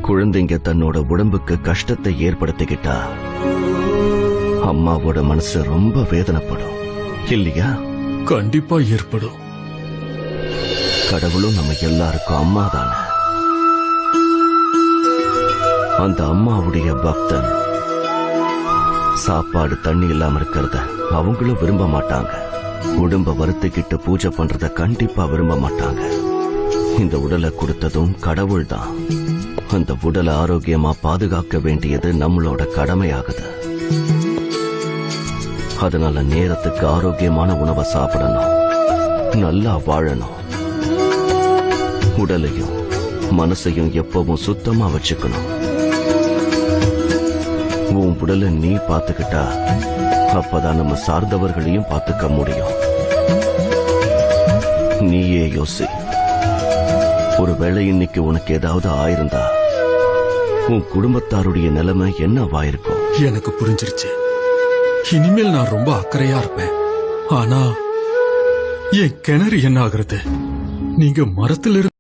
குழந்தைங்க தன்னோட உடம்புக்கு கஷ்டத்தை ஏற்படுத்திக்கிட்டா அம்மாவோட மனசு ரொம்ப வேதனைப்படும் இல்லையா? கண்டிப்பா ஏற்படும். கடவுளும் நம்ம எல்லாருக்கும் அம்மா தானே. அந்த அம்மாவுடைய பக்தன் சாப்பாடு தண்ணி இல்லாம இருக்கிறத அவங்களும் விரும்ப மாட்டாங்க. உடம்ப வருத்திக்கிட்டு பூஜை பண்றத கண்டிப்பா விரும்ப மாட்டாங்க. இந்த உடலை கொடுத்ததும் கடவுள் தான். அந்த உடலை ஆரோக்கியமா பாதுகாக்க வேண்டியது நம்மளோட கடமையாகுது. அதனால நேரத்துக்கு ஆரோக்கியமான உணவை சாப்பிடணும், நல்லா வாழணும், உடலையும் மனசையும் எப்பவும் சுத்தமா வச்சுக்கணும். உன் உடலை நீ பாத்துக்கிட்டா அப்பதான் நம்ம சார்ந்தவர்களையும் பாத்துக்க முடியும். நீயே யோசி, ஒருவேளை இன்னைக்கு உனக்கு ஏதாவது ஆயிருந்தா உன் குடும்பத்தாருடைய நிலைமை என்னவாயிருக்கும்? எனக்கு புரிஞ்சிருச்சு. இனிமேல் நான் ரொம்ப அக்கறையா இருப்பேன். ஆனா என் கிணறு என்ன ஆகுறது? நீங்க மரத்திலிருந்து